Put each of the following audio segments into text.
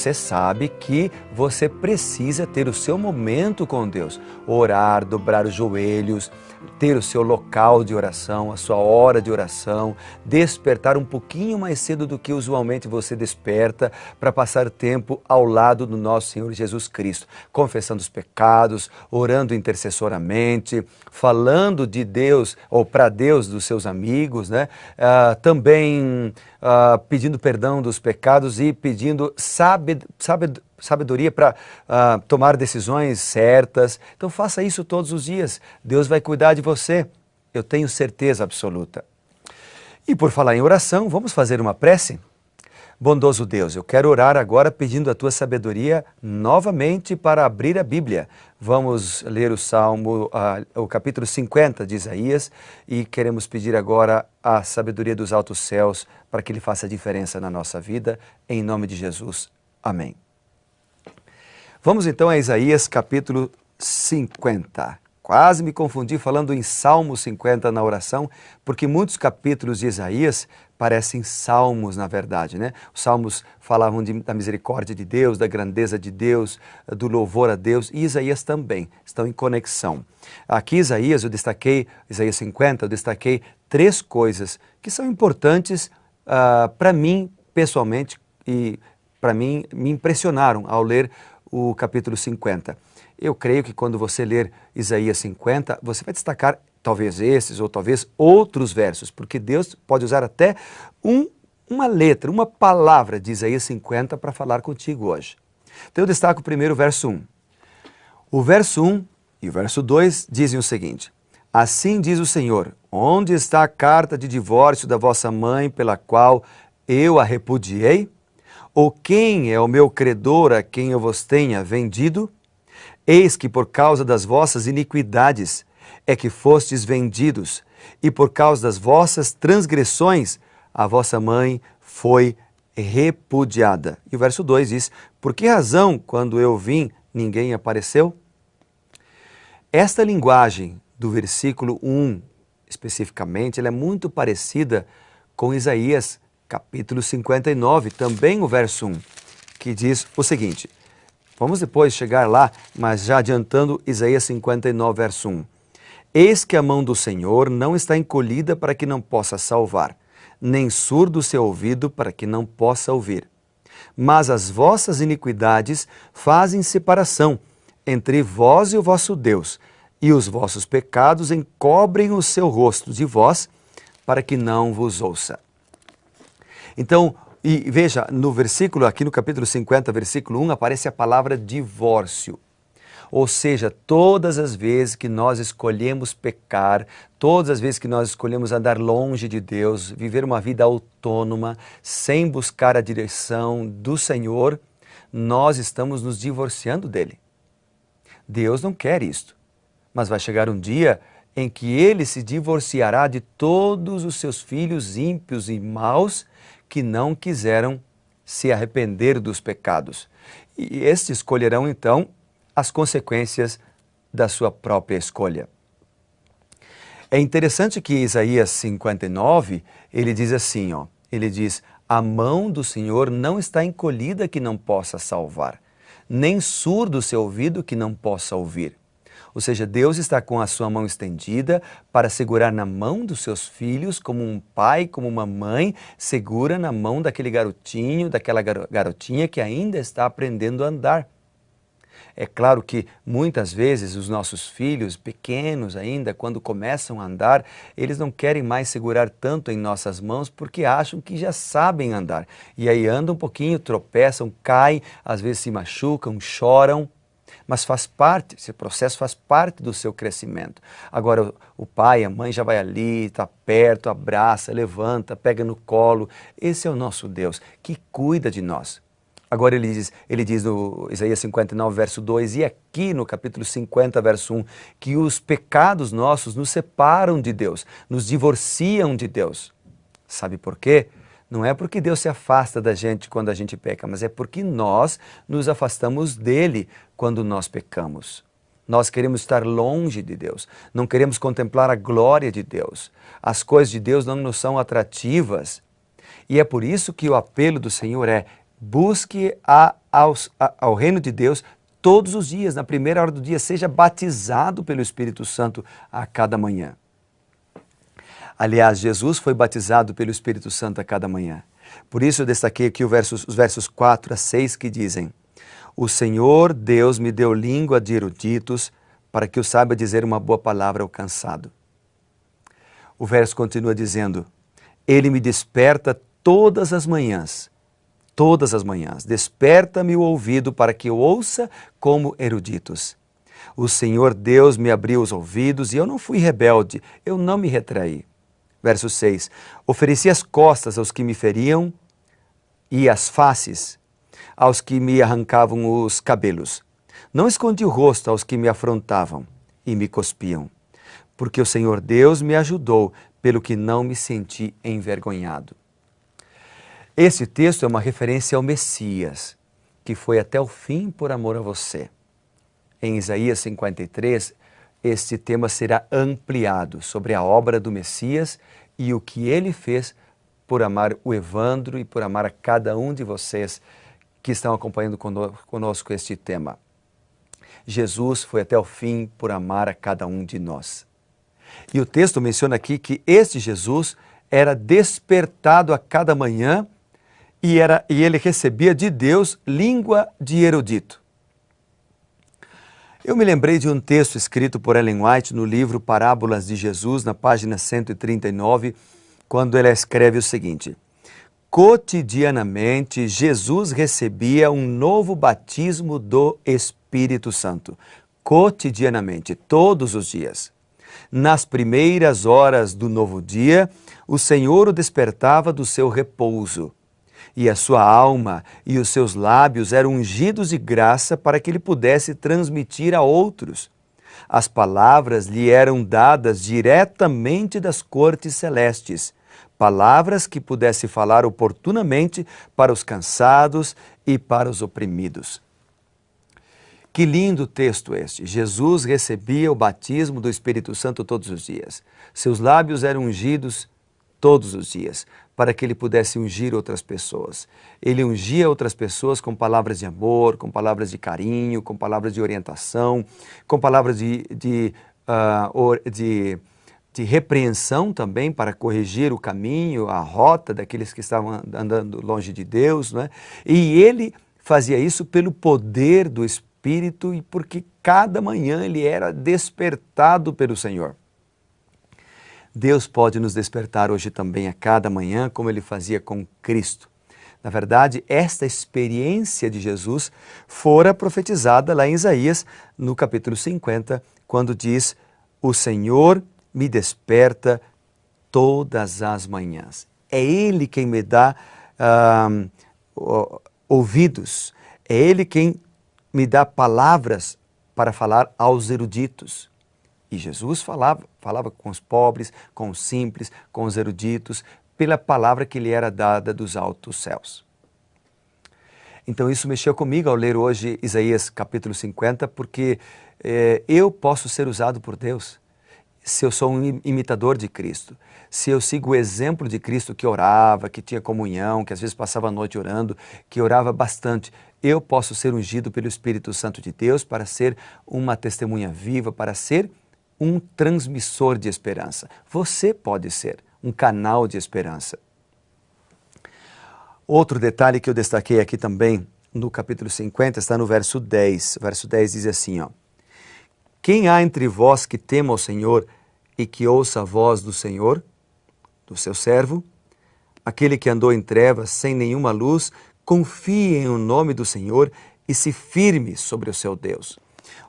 você sabe que você precisa ter o seu momento com Deus. Orar, dobrar os joelhos, ter o seu local de oração, a sua hora de oração, despertar um pouquinho mais cedo do que usualmente você desperta para passar tempo ao lado do nosso Senhor Jesus Cristo, confessando os pecados, orando intercessoramente, falando de Deus ou para Deus dos seus amigos, né? Também pedindo perdão dos pecados e pedindo sabedoria para tomar decisões certas. Então faça isso todos os dias. Deus vai cuidar de você. Eu tenho certeza absoluta. E por falar em oração, vamos fazer uma prece? Bondoso Deus, eu quero orar agora pedindo a tua sabedoria novamente para abrir a Bíblia. Vamos ler o Salmo, o capítulo 50 de Isaías e queremos pedir agora a sabedoria dos altos céus para que ele faça diferença na nossa vida, em nome de Jesus. Amém. Vamos então a Isaías capítulo 50. Quase me confundi falando em Salmo 50 na oração, porque muitos capítulos de Isaías parecem salmos, na verdade, né? Os salmos falavam da misericórdia de Deus, da grandeza de Deus, do louvor a Deus, e Isaías também estão em conexão. Aqui Isaías 50, eu destaquei 3 coisas que são importantes para mim, pessoalmente, e para mim me impressionaram ao ler o capítulo 50. Eu creio que quando você ler Isaías 50, você vai destacar talvez esses ou talvez outros versos, porque Deus pode usar até uma letra, uma palavra de Isaías 50 para falar contigo hoje. Então eu destaco primeiro o verso 1. O verso 1 e o verso 2 dizem o seguinte: Assim diz o Senhor, onde está a carta de divórcio da vossa mãe pela qual eu a repudiei? Ou quem é o meu credor a quem eu vos tenha vendido? Eis que por causa das vossas iniquidades é que fostes vendidos, e por causa das vossas transgressões a vossa mãe foi repudiada. E o verso 2 diz, por que razão, quando eu vim, ninguém apareceu? Esta linguagem do versículo 1, especificamente, ela é muito parecida com Isaías capítulo 59, também o verso 1, que diz o seguinte. Vamos depois chegar lá, mas já adiantando Isaías 59, verso 1. Eis que a mão do Senhor não está encolhida para que não possa salvar, nem surdo o seu ouvido para que não possa ouvir. Mas as vossas iniquidades fazem separação entre vós e o vosso Deus, e os vossos pecados encobrem o seu rosto de vós, para que não vos ouça. Então, e veja, no versículo, aqui no capítulo 50, versículo 1, aparece a palavra divórcio. Ou seja, todas as vezes que nós escolhemos pecar, todas as vezes que nós escolhemos andar longe de Deus, viver uma vida autônoma, sem buscar a direção do Senhor, nós estamos nos divorciando dele. Deus não quer isto, mas vai chegar um dia em que ele se divorciará de todos os seus filhos ímpios e maus que não quiseram se arrepender dos pecados. E estes escolherão então as consequências da sua própria escolha. É interessante que Isaías 59, ele diz assim, ele diz, a mão do Senhor não está encolhida que não possa salvar, nem surdo o seu ouvido que não possa ouvir. Ou seja, Deus está com a sua mão estendida para segurar na mão dos seus filhos, como um pai, como uma mãe, segura na mão daquele garotinho, daquela garotinha que ainda está aprendendo a andar. É claro que muitas vezes os nossos filhos, pequenos ainda, quando começam a andar, eles não querem mais segurar tanto em nossas mãos porque acham que já sabem andar. E aí andam um pouquinho, tropeçam, caem, às vezes se machucam, choram. Mas faz parte, esse processo faz parte do seu crescimento. Agora o pai, a mãe já vai ali, está perto, abraça, levanta, pega no colo. Esse é o nosso Deus, que cuida de nós. Agora ele diz no Isaías 59, verso 2, e aqui no capítulo 50, verso 1, que os pecados nossos nos separam de Deus, nos divorciam de Deus. Sabe por quê? Não é porque Deus se afasta da gente quando a gente peca, mas é porque nós nos afastamos dele quando nós pecamos. Nós queremos estar longe de Deus, não queremos contemplar a glória de Deus. As coisas de Deus não nos são atrativas. E é por isso que o apelo do Senhor é: busque a ao reino de Deus todos os dias, na primeira hora do dia. Seja batizado pelo Espírito Santo a cada manhã. Aliás, Jesus foi batizado pelo Espírito Santo a cada manhã. Por isso eu destaquei aqui os versos 4 a 6 que dizem: O Senhor Deus me deu língua de eruditos, para que eu saiba dizer uma boa palavra ao cansado. O verso continua dizendo: Ele me desperta todas as manhãs, desperta-me o ouvido para que eu ouça como eruditos. O Senhor Deus me abriu os ouvidos e eu não fui rebelde, eu não me retraí. Verso 6, ofereci as costas aos que me feriam e as faces aos que me arrancavam os cabelos. Não escondi o rosto aos que me afrontavam e me cuspiam, porque o Senhor Deus me ajudou, pelo que não me senti envergonhado. Esse texto é uma referência ao Messias, que foi até o fim por amor a você. Em Isaías 53, este tema será ampliado sobre a obra do Messias e o que ele fez por amar o Evandro e por amar a cada um de vocês que estão acompanhando conosco este tema. Jesus foi até o fim por amar a cada um de nós. E o texto menciona aqui que este Jesus era despertado a cada manhã e ele recebia de Deus língua de erudito. Eu me lembrei de um texto escrito por Ellen White no livro Parábolas de Jesus, na página 139, quando ela escreve o seguinte: cotidianamente, Jesus recebia um novo batismo do Espírito Santo. Cotidianamente, todos os dias. Nas primeiras horas do novo dia, o Senhor o despertava do seu repouso. E a sua alma e os seus lábios eram ungidos de graça para que ele pudesse transmitir a outros. As palavras lhe eram dadas diretamente das cortes celestes, palavras que pudesse falar oportunamente para os cansados e para os oprimidos. Que lindo texto este! Jesus recebia o batismo do Espírito Santo todos os dias. Seus lábios eram ungidos todos os dias, para que ele pudesse ungir outras pessoas. Ele ungia outras pessoas com palavras de amor, com palavras de carinho, com palavras de orientação, com palavras de repreensão também, para corrigir o caminho, a rota daqueles que estavam andando longe de Deus, não é? E ele fazia isso pelo poder do Espírito e porque cada manhã ele era despertado pelo Senhor. Deus pode nos despertar hoje também a cada manhã, como ele fazia com Cristo. Na verdade, esta experiência de Jesus fora profetizada lá em Isaías, no capítulo 50, quando diz: o Senhor me desperta todas as manhãs. É Ele quem me dá ouvidos, é Ele quem me dá palavras para falar aos eruditos. E Jesus falava com os pobres, com os simples, com os eruditos, pela palavra que lhe era dada dos altos céus. Então isso mexeu comigo ao ler hoje Isaías capítulo 50, porque eu posso ser usado por Deus se eu sou um imitador de Cristo, se eu sigo o exemplo de Cristo que orava, que tinha comunhão, que às vezes passava a noite orando, que orava bastante. Eu posso ser ungido pelo Espírito Santo de Deus para ser uma testemunha viva, para ser um transmissor de esperança. Você pode ser um canal de esperança. Outro detalhe que eu destaquei aqui também no capítulo 50 está no verso 10. O verso 10 diz assim, ó: quem há entre vós que tema ao Senhor e que ouça a voz do Senhor, do seu servo? Aquele que andou em trevas sem nenhuma luz, confie em o nome do Senhor e se firme sobre o seu Deus.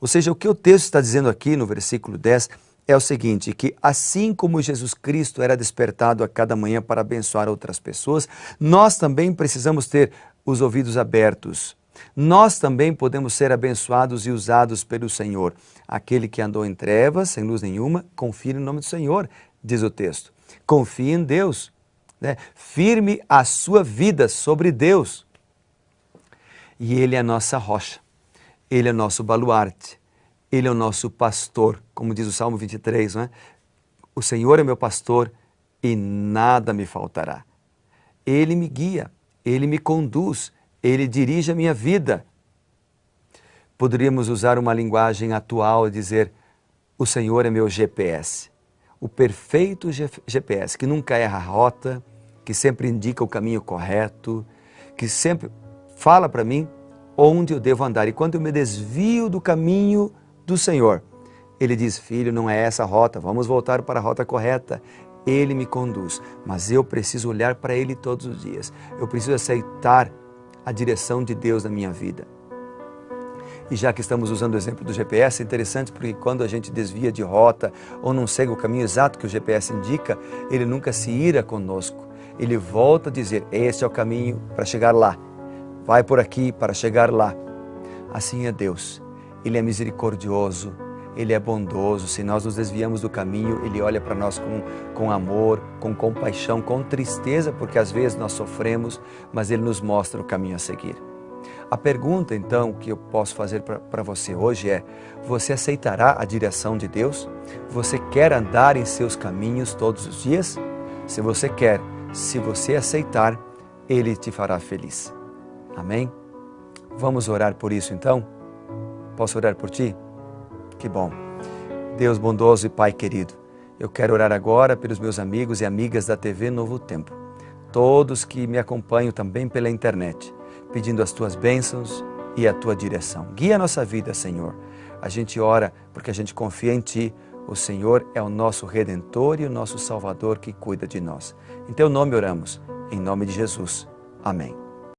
Ou seja, o que o texto está dizendo aqui no versículo 10 é o seguinte, que assim como Jesus Cristo era despertado a cada manhã para abençoar outras pessoas, nós também precisamos ter os ouvidos abertos. Nós também podemos ser abençoados e usados pelo Senhor. Aquele que andou em trevas, sem luz nenhuma, confie no nome do Senhor, diz o texto. Confie em Deus, né? Firme a sua vida sobre Deus. E Ele é a nossa rocha, Ele é o nosso baluarte, Ele é o nosso pastor, como diz o Salmo 23, não é? O Senhor é meu pastor e nada me faltará. Ele me guia, Ele me conduz, Ele dirige a minha vida. Poderíamos usar uma linguagem atual e dizer, o Senhor é meu GPS, o perfeito GPS, que nunca erra a rota, que sempre indica o caminho correto, que sempre fala para mim onde eu devo andar. E quando eu me desvio do caminho do Senhor, Ele diz, filho, não é essa a rota, vamos voltar para a rota correta. Ele me conduz, mas eu preciso olhar para Ele todos os dias. Eu preciso aceitar a direção de Deus na minha vida. E já que estamos usando o exemplo do GPS, é interessante porque quando a gente desvia de rota ou não segue o caminho exato que o GPS indica, ele nunca se ira conosco. Ele volta a dizer, este é o caminho para chegar lá. Vai por aqui para chegar lá. Assim é Deus. Ele é misericordioso, Ele é bondoso. Se nós nos desviamos do caminho, Ele olha para nós com amor, com compaixão, com tristeza, porque às vezes nós sofremos, mas Ele nos mostra o caminho a seguir. A pergunta, então, que eu posso fazer para você hoje é, você aceitará a direção de Deus? Você quer andar em seus caminhos todos os dias? Se você quer, se você aceitar, Ele te fará feliz. Amém? Vamos orar por isso, então? Posso orar por ti? Que bom. Deus bondoso e Pai querido, eu quero orar agora pelos meus amigos e amigas da TV Novo Tempo, todos que me acompanham também pela internet, pedindo as Tuas bênçãos e a Tua direção. Guia a nossa vida, Senhor. A gente ora porque a gente confia em Ti. O Senhor é o nosso Redentor e o nosso Salvador que cuida de nós. Em Teu nome oramos, em nome de Jesus. Amém.